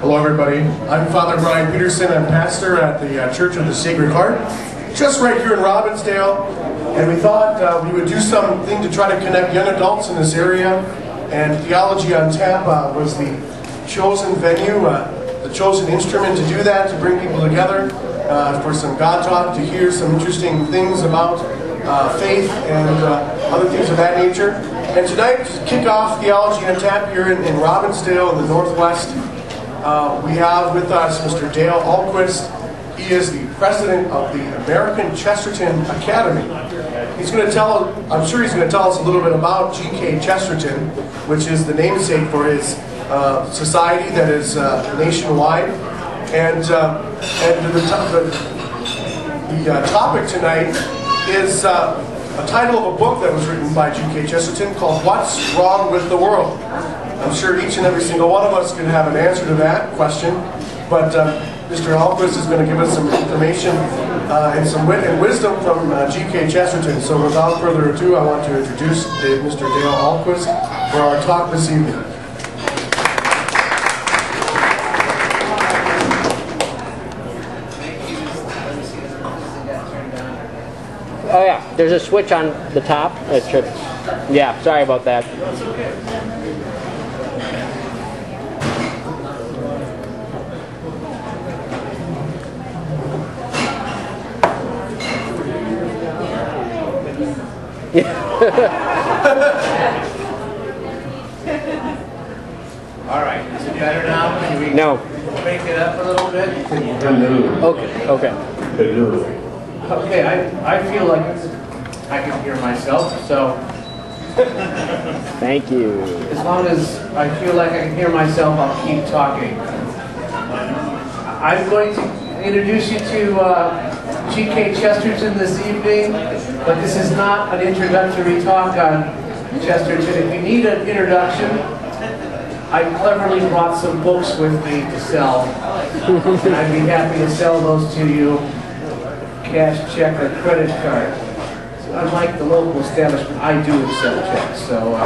Hello everybody, I'm Father Brian Peterson. I'm pastor at the Church of the Sacred Heart, just right here in Robbinsdale. And we thought we would do something to try to connect young adults in this area. And Theology on Tap was the chosen venue, the chosen instrument to do that, to bring people together for some God talk, to hear some interesting things about faith and other things of that nature. And tonight, to kick off Theology on Tap here in Robbinsdale in the Northwest, we have with us Mr. Dale Alquist. He is the president of the American Chesterton Academy. He's going to tell, I'm sure he's going to tell us a little bit about GK Chesterton, which is the namesake for his society that is nationwide. And the topic tonight is a title of a book that was written by GK Chesterton called What's Wrong with the World? I'm sure each and every single one of us can have an answer to that question, but Mr. Alquist is going to give us some information and some wit and wisdom from GK Chesterton. So without further ado, I want to introduce Mr. Dale Alquist for our talk this evening. Oh yeah, there's a switch on the top. Yeah, sorry about that. All right, is it better now? Can we make it up a little bit? Okay. Okay, I feel like I can hear myself, so Thank you. as long as I feel like I can hear myself, I'll keep talking. I'm going to introduce you to GK Chesterton this evening, but this is not an introductory talk on Chesterton. If you need an introduction, I cleverly brought some books with me to sell, and I'd be happy to sell those to you, cash, check, or credit card. So unlike the local establishment, I do accept checks. So,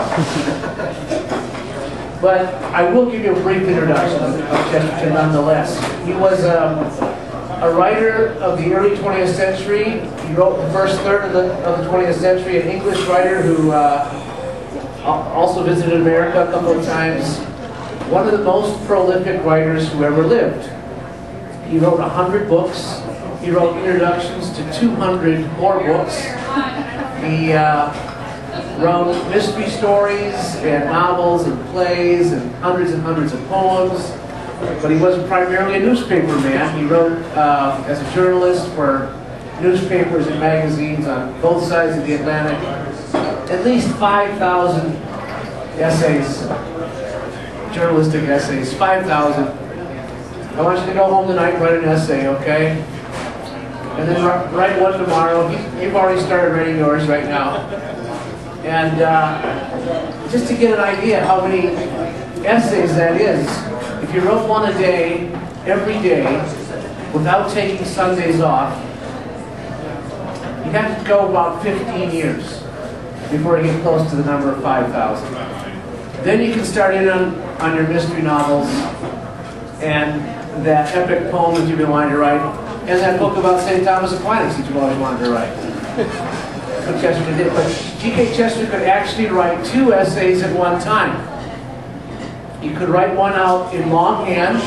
but I will give you a brief introduction of Chesterton nonetheless. He was a writer of the early 20th century. He wrote the first third of the 20th century, an English writer who also visited America a couple of times. One of the most prolific writers who ever lived. He wrote 100 books. He wrote introductions to 200 more books. He wrote mystery stories and novels and plays and hundreds of poems. But he was primarily a newspaper man. He wrote as a journalist for newspapers and magazines on both sides of the Atlantic. At least 5,000 essays, journalistic essays, 5,000. I want you to go home tonight and write an essay, okay? And then write one tomorrow. You've already started writing yours right now. And just to get an idea how many essays that is, if you wrote one a day, every day, without taking Sundays off, you'd have to go about 15 years before you get close to the number of 5,000. Then you can start in on your mystery novels and that epic poem that you've been wanting to write, and that book about St. Thomas Aquinas that you've always wanted to write. That's what Chesterton did. But G.K. Chesterton could actually write 2 essays at one time. You could write one out in longhand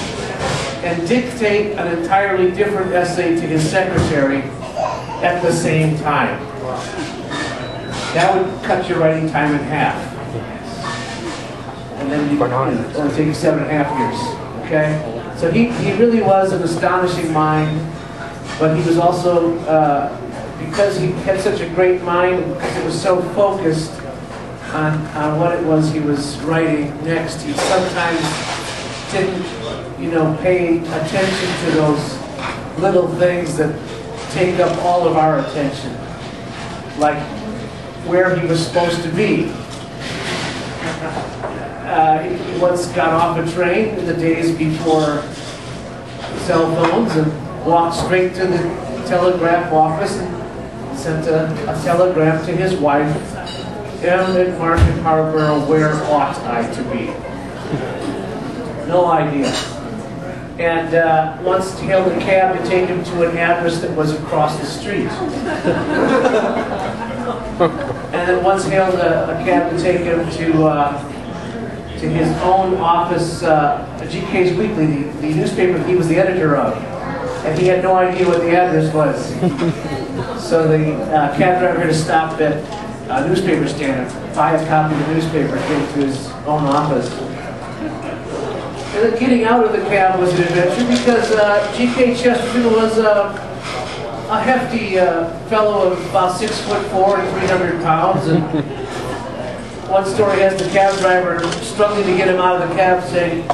and dictate an entirely different essay to his secretary at the same time. That would cut your writing time in half. And then it would only take you 7.5 years. Okay? So he really was an astonishing mind, but he was also, because he had such a great mind, because it was so focused on what it was he was writing next, he sometimes didn't, pay attention to those little things that take up all of our attention, like where he was supposed to be. He once got off a train in the days before cell phones and walked straight to the telegraph office and sent a telegram to his wife, M. at Market Harborough, where ought I to be? No idea. and once hailed a cab to take him to an address that was across the street. And then once hailed a cab to take him to his own office, GK's Weekly, the newspaper he was the editor of. And he had no idea what the address was. So the cab driver had to stop at a newspaper stand and buy a copy of the newspaper and get it to his own office. And then getting out of the cab was an adventure because GK Chesterton was a hefty fellow of about 6'4" and 300 pounds. And one story has the cab driver struggling to get him out of the cab saying,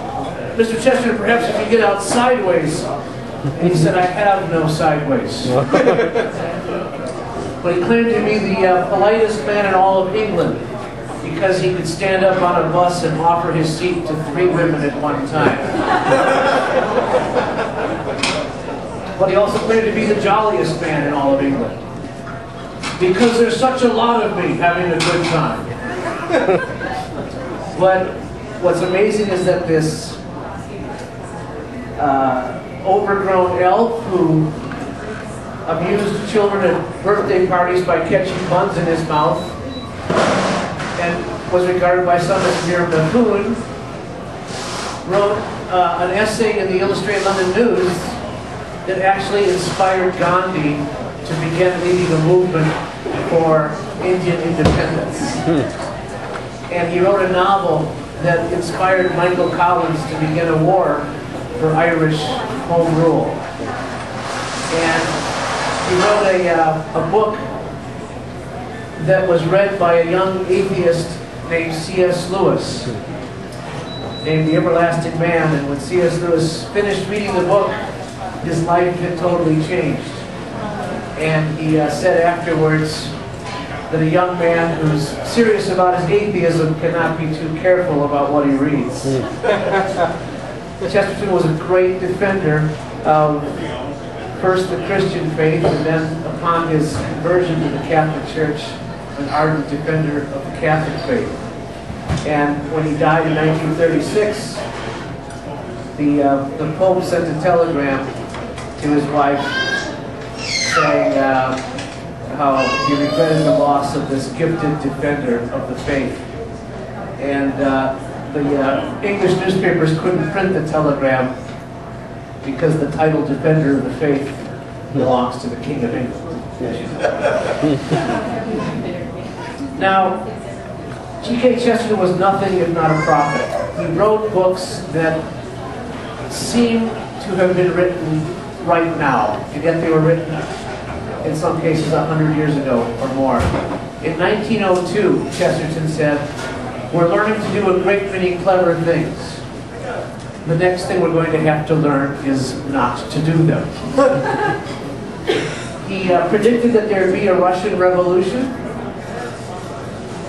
"Mr. Chesterton, perhaps if you get out sideways." And he said, "I have no sideways." But he claimed to be the politest man in all of England because he could stand up on a bus and offer his seat to 3 women at one time. But he also claimed to be the jolliest man in all of England because there's such a lot of me having a good time. But what's amazing is that this overgrown elf who amused children at birthday parties by catching buns in his mouth and was regarded by some as a mere buffoon, wrote an essay in the Illustrated London News that actually inspired Gandhi to begin leading a movement for Indian independence. And he wrote a novel that inspired Michael Collins to begin a war for Irish home rule. And he wrote a book that was read by a young atheist named C.S. Lewis, named The Everlasting Man. And when C.S. Lewis finished reading the book, his life had totally changed. And he said afterwards that a young man who's serious about his atheism cannot be too careful about what he reads. Chesterton was a great defender of first the Christian faith, and then upon his conversion to the Catholic Church, an ardent defender of the Catholic faith. And when he died in 1936, the Pope sent a telegram to his wife saying how he regretted the loss of this gifted defender of the faith. And the English newspapers couldn't print the telegram because the title Defender of the Faith belongs to the King of England. Now, GK Chesterton was nothing if not a prophet. He wrote books that seem to have been written right now, and yet they were written in some cases 100 years ago or more. In 1902, Chesterton said, "We're learning to do a great many clever things. The next thing we're going to have to learn is not to do them." He predicted that there would be a Russian Revolution.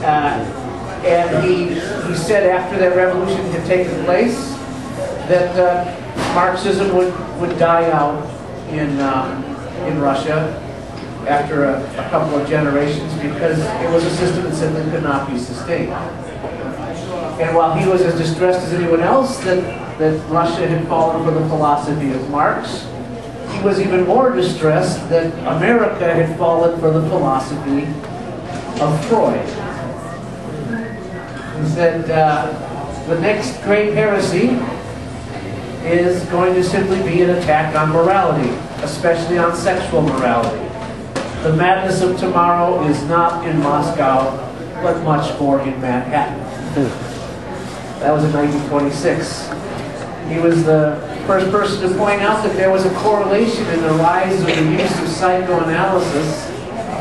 And he said after that revolution had taken place that Marxism would die out in Russia after a couple of generations because it was a system that simply could not be sustained. And while he was as distressed as anyone else that Russia had fallen for the philosophy of Marx, he was even more distressed that America had fallen for the philosophy of Freud. He said the next great heresy is going to simply be an attack on morality, especially on sexual morality. The madness of tomorrow is not in Moscow, but much more in Manhattan. That was in 1926. He was the first person to point out that there was a correlation in the rise of the use of psychoanalysis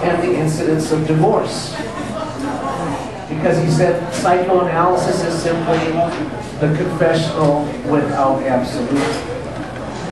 and the incidence of divorce. Because he said psychoanalysis is simply the confessional without absolute.